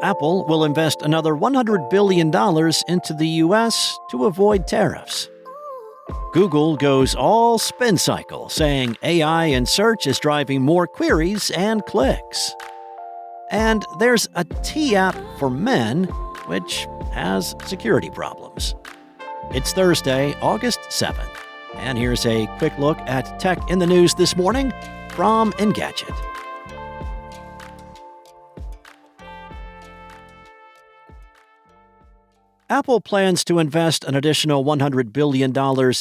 Apple will invest another $100 billion into the U.S. to avoid tariffs. Google goes all spin cycle, saying AI in search is driving more queries and clicks. And there's a tea app for men, which has security problems. It's Thursday, August 7th, and here's a quick look at tech in the news this morning from Engadget. Apple plans to invest an additional $100 billion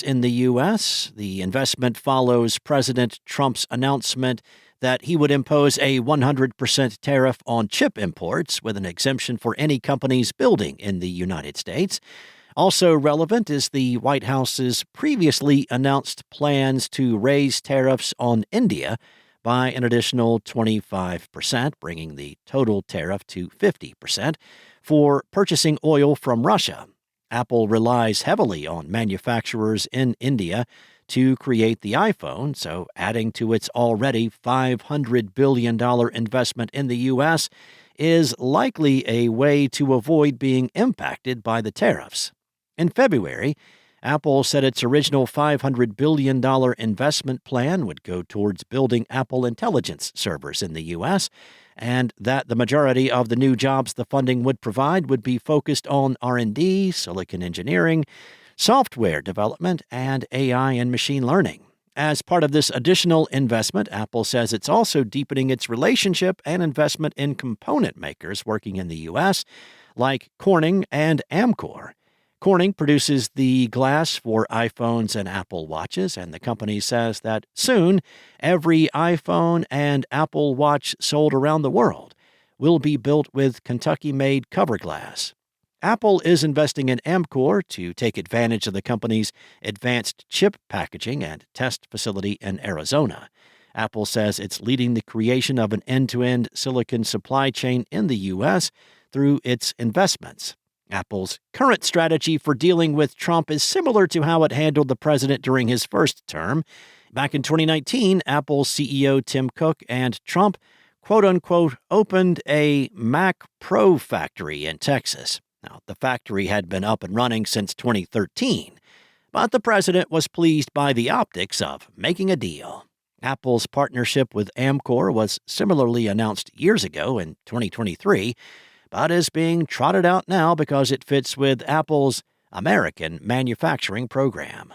in the U.S. The investment follows President Trump's announcement that he would impose a 100% tariff on chip imports with an exemption for any companies building in the United States. Also relevant is the White House's previously announced plans to raise tariffs on India by an additional 25%, bringing the total tariff to 50%. For purchasing oil from Russia. Apple relies heavily on manufacturers in India to create the iPhone, so adding to its already $500 billion investment in the U.S. is likely a way to avoid being impacted by the tariffs. In February, Apple said its original $500 billion investment plan would go towards building Apple Intelligence servers in the U.S., and that the majority of the new jobs the funding would provide would be focused on R&D, silicon engineering, software development, and AI and machine learning. As part of this additional investment, Apple says it's also deepening its relationship and investment in component makers working in the U.S., like Corning and Amcor. Corning produces the glass for iPhones and Apple Watches, and the company says that soon every iPhone and Apple Watch sold around the world will be built with Kentucky-made cover glass. Apple is investing in Amcor to take advantage of the company's advanced chip packaging and test facility in Arizona. Apple says it's leading the creation of an end-to-end silicon supply chain in the U.S. through its investments. Apple's current strategy for dealing with Trump is similar to how it handled the president during his first term. Back in 2019, Apple's CEO Tim Cook and Trump, quote-unquote, opened a Mac Pro factory in Texas. Now, the factory had been up and running since 2013, but the president was pleased by the optics of making a deal. Apple's partnership with Amcor was similarly announced years ago in 2023, but is being trotted out now because it fits with Apple's American manufacturing program.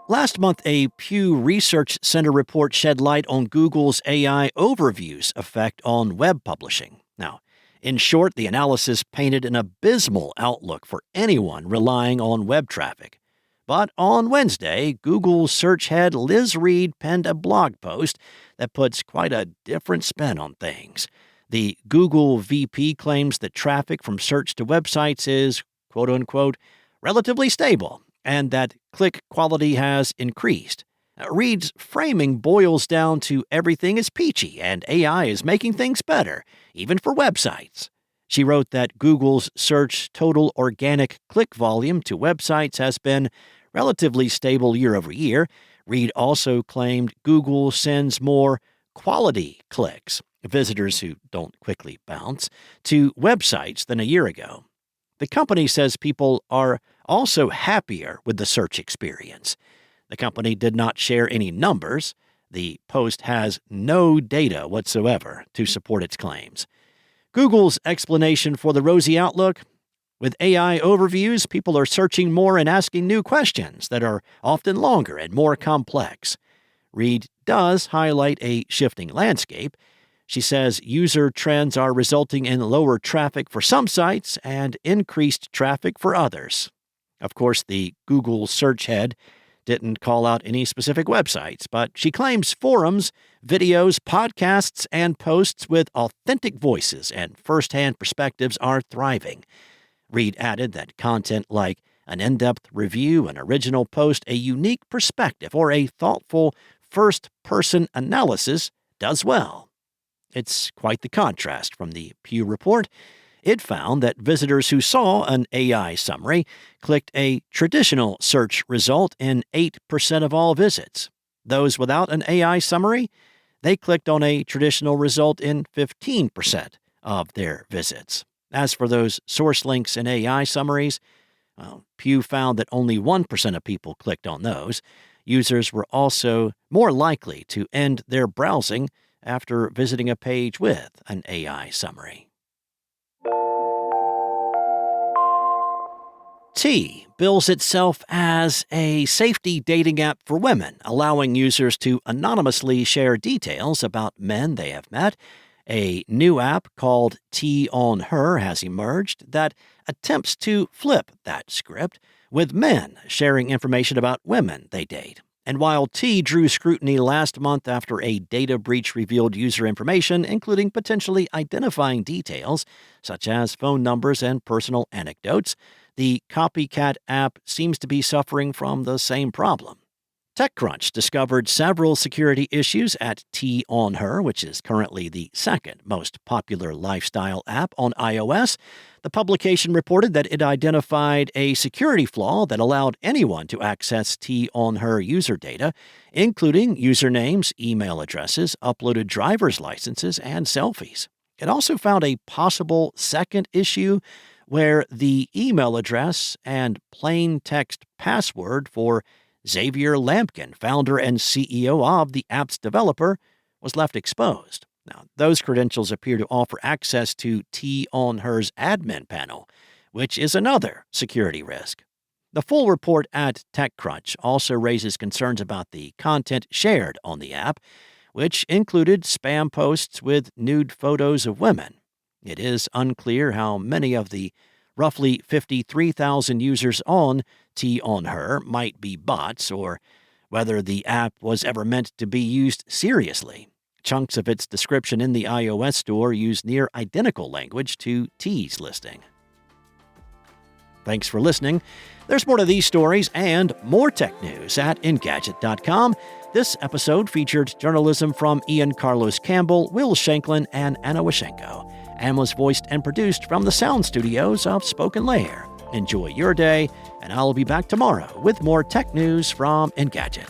Last month, a Pew Research Center report shed light on Google's AI Overviews effect on web publishing. Now, in short, the analysis painted an abysmal outlook for anyone relying on web traffic. But on Wednesday, Google search head Liz Reed penned a blog post that puts quite a different spin on things. The Google VP claims that traffic from search to websites is, quote-unquote, relatively stable, and that click quality has increased. Reed's framing boils down to everything is peachy and AI is making things better, even for websites. She wrote that Google's search total organic click volume to websites has been relatively stable year over year. Reed also claimed Google sends more quality clicks, visitors who don't quickly bounce, to websites than a year ago. The company says people are also happier with the search experience. The company did not share any numbers. The post has no data whatsoever to support its claims. Google's explanation for the rosy outlook? With AI overviews, people are searching more and asking new questions that are often longer and more complex. Reed does highlight a shifting landscape. She says user trends are resulting in lower traffic for some sites and increased traffic for others. Of course, the Google search head didn't call out any specific websites, but she claims forums, videos, podcasts, and posts with authentic voices and first-hand perspectives are thriving. Reed added that content like an in-depth review, an original post, a unique perspective, or a thoughtful first-person analysis does well. It's quite the contrast from the Pew report. It found that visitors who saw an AI summary clicked a traditional search result in 8% of all visits. Those without an AI summary, they clicked on a traditional result in 15% of their visits. As for those source links and AI summaries, Pew found that only 1% of people clicked on those. Users were also more likely to end their browsing after visiting a page with an AI summary. T bills itself as a safety dating app for women, allowing users to anonymously share details about men they have met. A new app called T on Her has emerged that attempts to flip that script, with men sharing information about women they date. And while T drew scrutiny last month after a data breach revealed user information, including potentially identifying details such as phone numbers and personal anecdotes, the copycat app seems to be suffering from the same problem. TechCrunch discovered several security issues at T on Her, which is currently the second most popular lifestyle app on iOS. The publication reported that it identified a security flaw that allowed anyone to access T on Her user data, including usernames, email addresses, uploaded driver's licenses, and selfies. It also found a possible second issue where the email address and plain text password for Xavier Lampkin, founder and CEO of the app's developer, was left exposed. Now, those credentials appear to offer access to T on Her's admin panel, which is another security risk. The full report at TechCrunch also raises concerns about the content shared on the app, which included spam posts with nude photos of women. It is unclear how many of the roughly 53,000 users on T on Her might be bots, or whether the app was ever meant to be used seriously. Chunks of its description in the iOS store use near identical language to T's listing. Thanks for listening. There's more to these stories and more tech news at Engadget.com. This episode featured journalism from Ian Carlos Campbell, Will Shanklin, and Anna Washenko, and was voiced and produced from the sound studios of Spoken Layer. Enjoy your day, and I'll be back tomorrow with more tech news from Engadget.